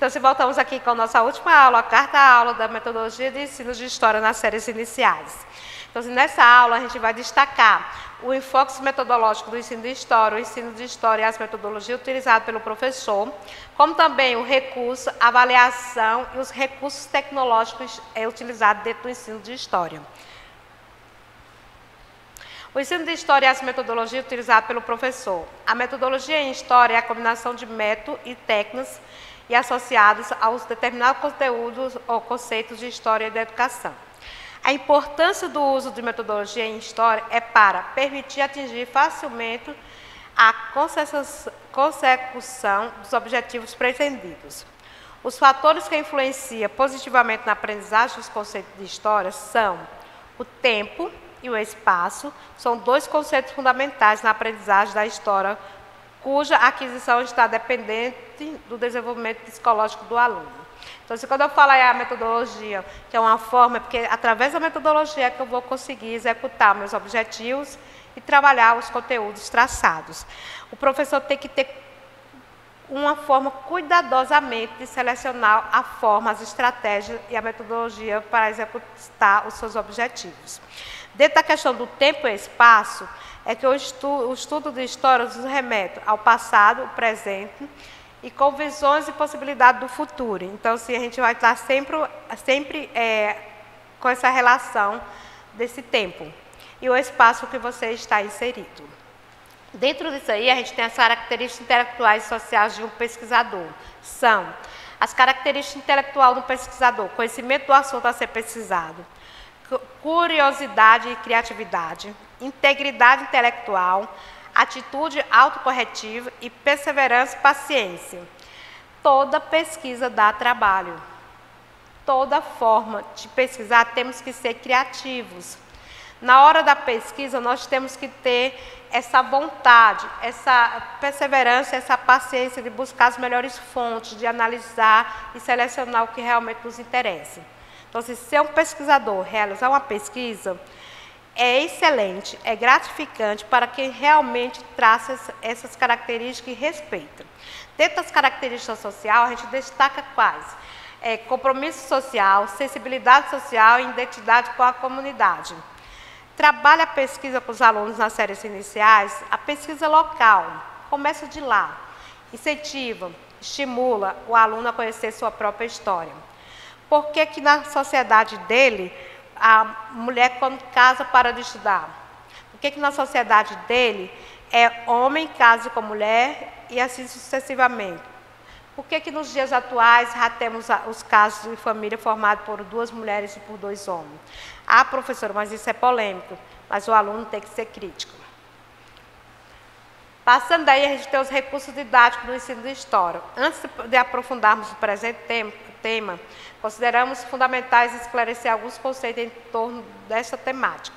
Então, se voltamos aqui com a nossa última aula, a quarta aula da metodologia de ensino de história nas séries iniciais. Então, nessa aula, a gente vai destacar o enfoque metodológico do ensino de história, o ensino de história e as metodologias utilizadas pelo professor, como também o recurso, a avaliação e os recursos tecnológicos utilizados dentro do ensino de história. O ensino de história e as metodologias utilizadas pelo professor. A metodologia em história é a combinação de métodos e técnicas e associados aos determinados conteúdos ou conceitos de história e da educação. A importância do uso de metodologia em história é para permitir atingir facilmente a consecução dos objetivos pretendidos. Os fatores que influenciam positivamente na aprendizagem dos conceitos de história são o tempo e o espaço, são dois conceitos fundamentais na aprendizagem da história, cuja aquisição está dependente do desenvolvimento psicológico do aluno. Então, quando eu falo a metodologia, que é uma forma, é porque através da metodologia é que eu vou conseguir executar meus objetivos e trabalhar os conteúdos traçados. O professor tem que ter uma forma cuidadosamente de selecionar a forma, as estratégias e a metodologia para executar os seus objetivos. Dentro da questão do tempo e espaço, é que o estudo de história nos remete ao passado, o presente, e com visões e possibilidades do futuro. Então, a gente vai estar sempre com essa relação desse tempo e o espaço que você está inserido. Dentro disso aí, a gente tem as características intelectuais e sociais de um pesquisador. São as características intelectuais do pesquisador, conhecimento do assunto a ser pesquisado, curiosidade e criatividade, integridade intelectual, atitude autocorretiva e perseverança e paciência. Toda pesquisa dá trabalho. Toda forma de pesquisar temos que ser criativos. Na hora da pesquisa, nós temos que ter essa vontade, essa perseverança, essa paciência de buscar as melhores fontes, de analisar e selecionar o que realmente nos interessa. Então, se ser um pesquisador, realizar uma pesquisa, é excelente, é gratificante para quem realmente traça essas características e respeita. Dentro das características sociais, a gente destaca quais? Compromisso social, sensibilidade social e identidade com a comunidade. Trabalha a pesquisa com os alunos nas séries iniciais, a pesquisa local, começa de lá, incentiva, estimula o aluno a conhecer sua própria história. Por que que na sociedade dele, a mulher, quando casa, para de estudar? Por que que na sociedade dele é homem casa com mulher e assim sucessivamente? Por que que nos dias atuais já temos os casos de família formados por 2 mulheres e por 2 homens? Ah, professora, mas isso é polêmico, mas o aluno tem que ser crítico. Passando daí, a gente tem os recursos didáticos do ensino de história. Antes de aprofundarmos o presente tema, consideramos fundamentais esclarecer alguns conceitos em torno dessa temática.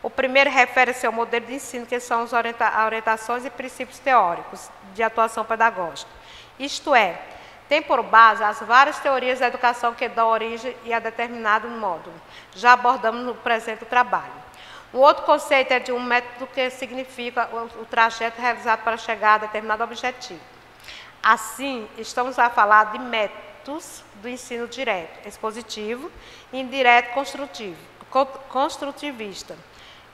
O primeiro refere-se ao modelo de ensino, que são as orientações e princípios teóricos de atuação pedagógica. Isto é, tem por base as várias teorias da educação que dão origem a determinado módulo. Já abordamos no presente trabalho. Um outro conceito é de um método que significa o trajeto realizado para chegar a determinado objetivo. Assim, estamos a falar de métodos do ensino direto, expositivo, e indireto construtivista,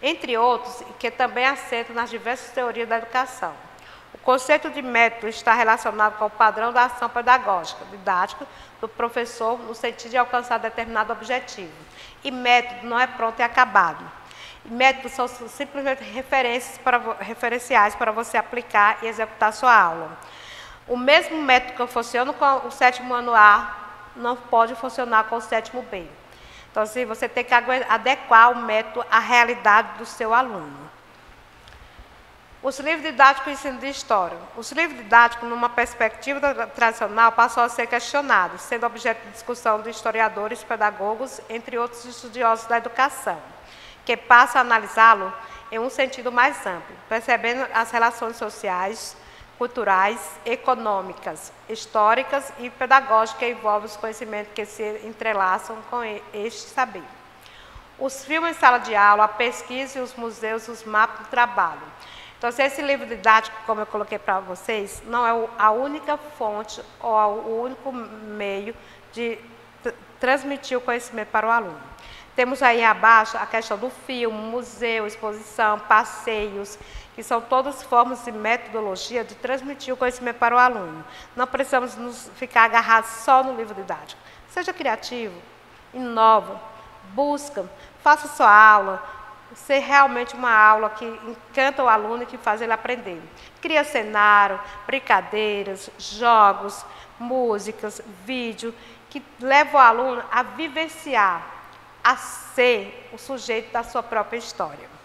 entre outros, que também assentam nas diversas teorias da educação. O conceito de método está relacionado com o padrão da ação pedagógica, didática, do professor, no sentido de alcançar determinado objetivo. E método não é pronto e acabado. Métodos são simplesmente referenciais para você aplicar e executar sua aula. O mesmo método que funciona com o 7º ano A não pode funcionar com o 7º B. Então, assim, você tem que adequar o método à realidade do seu aluno. Os livros didáticos e ensino de história. Os livros didáticos, numa perspectiva tradicional, passam a ser questionados, sendo objeto de discussão de historiadores, pedagogos, entre outros estudiosos da educação, que passam a analisá-lo em um sentido mais amplo, percebendo as relações sociais, culturais, econômicas, históricas e pedagógicas que envolvem os conhecimentos que se entrelaçam com este saber. Os filmes em sala de aula, a pesquisa e os museus, os mapas do trabalho. Então, se esse livro didático, como eu coloquei para vocês, não é a única fonte ou o único meio de transmitir o conhecimento para o aluno. Temos aí abaixo a questão do filme, museu, exposição, passeios, que são todas formas de metodologia de transmitir o conhecimento para o aluno. Não precisamos nos ficar agarrados só no livro didático. Seja criativo, inova, busca, faça sua aula, ser realmente uma aula que encanta o aluno e que faz ele aprender. Cria cenário, brincadeiras, jogos, músicas, vídeo, que leva o aluno a vivenciar, a ser o sujeito da sua própria história.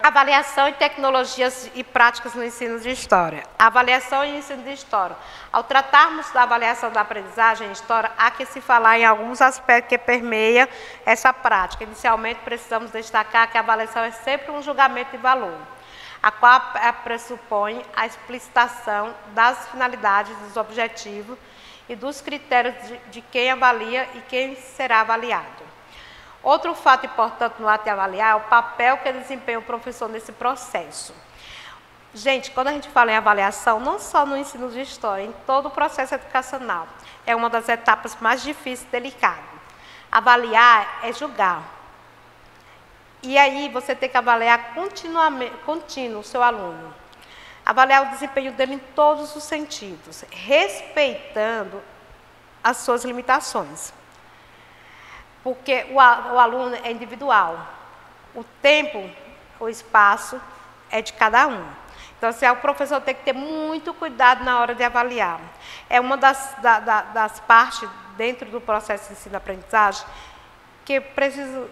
Avaliação e tecnologias e práticas no ensino de história. Avaliação e ensino de história. Ao tratarmos da avaliação da aprendizagem em história, há que se falar em alguns aspectos que permeiam essa prática. Inicialmente, precisamos destacar que a avaliação é sempre um julgamento de valor, a qual pressupõe a explicitação das finalidades, dos objetivos e dos critérios de quem avalia e quem será avaliado. Outro fato importante no ato de avaliar é o papel que desempenha o professor nesse processo. Gente, quando a gente fala em avaliação, não só no ensino de história, em todo o processo educacional, é uma das etapas mais difíceis e delicadas. Avaliar é julgar. E aí você tem que avaliar contínuo o seu aluno. Avaliar o desempenho dele em todos os sentidos, respeitando as suas limitações. Porque o aluno é individual. O tempo, o espaço é de cada um. Então, assim, o professor tem que ter muito cuidado na hora de avaliar. É uma das partes dentro do processo de ensino-aprendizagem que precisa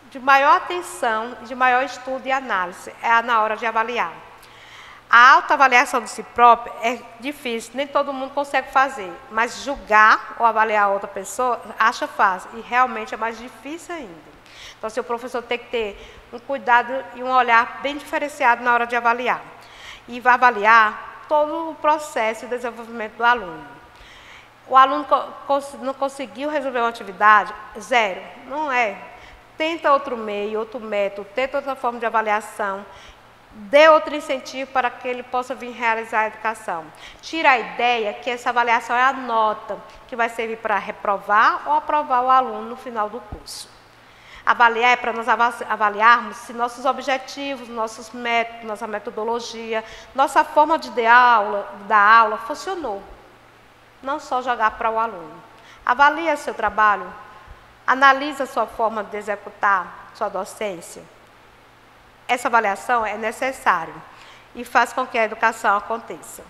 de maior atenção, de maior estudo e análise, é na hora de avaliar. A autoavaliação de si próprio é difícil, nem todo mundo consegue fazer, mas julgar ou avaliar outra pessoa acha fácil e realmente é mais difícil ainda. Então, o professor tem que ter um cuidado e um olhar bem diferenciado na hora de avaliar. E vai avaliar todo o processo de desenvolvimento do aluno. O aluno não conseguiu resolver uma atividade, zero, não é. Tenta outro meio, outro método, tenta outra forma de avaliação, dê outro incentivo para que ele possa vir realizar a educação. Tira a ideia que essa avaliação é a nota que vai servir para reprovar ou aprovar o aluno no final do curso. Avaliar é para nós avaliarmos se nossos objetivos, nossos métodos, nossa metodologia, nossa forma de dar aula funcionou. Não só jogar para o aluno. Avalia seu trabalho, analisa a sua forma de executar sua docência. Essa avaliação é necessária e faz com que a educação aconteça.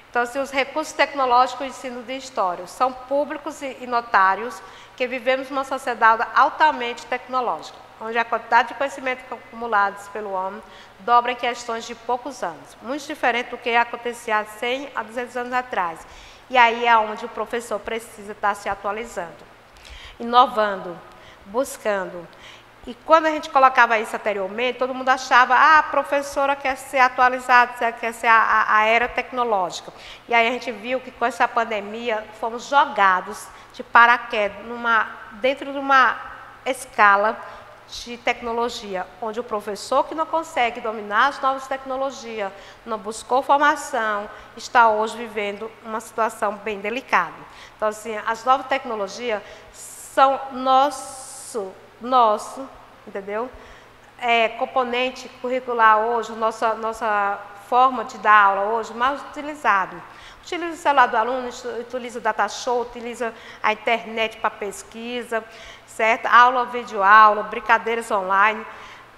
Então, os recursos tecnológicos do ensino de história são públicos e notários que vivemos numa sociedade altamente tecnológica, onde a quantidade de conhecimentos acumulados pelo homem dobra em questões de poucos anos, muito diferente do que acontecia há 100 a 200 anos atrás. E aí é onde o professor precisa estar se atualizando, inovando, buscando. E quando a gente colocava isso anteriormente, todo mundo achava, a professora quer ser atualizada, quer ser a era tecnológica. E aí a gente viu que com essa pandemia fomos jogados de paraquedas dentro de uma escala de tecnologia, onde o professor que não consegue dominar as novas tecnologias, não buscou formação, está hoje vivendo uma situação bem delicada. Então, assim, as novas tecnologias são nosso, entendeu? Componente curricular hoje, nossa forma de dar aula hoje, mais utilizado. Utiliza o celular do aluno, utiliza o data show, utiliza a internet para pesquisa, certo? Aula, videoaula, brincadeiras online,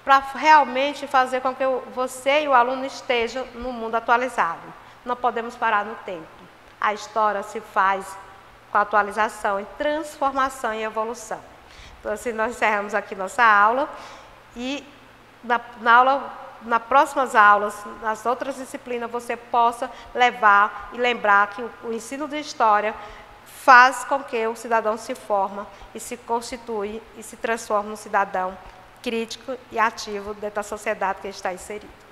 para realmente fazer com que você e o aluno estejam no mundo atualizado. Não podemos parar no tempo. A história se faz com a atualização, em transformação e evolução. Então, assim, nós encerramos aqui nossa aula e nas próximas aulas, nas outras disciplinas, você possa levar e lembrar que o ensino de história faz com que o cidadão se forma e se constitui e se transforme num cidadão crítico e ativo dentro da sociedade que ele está inserido.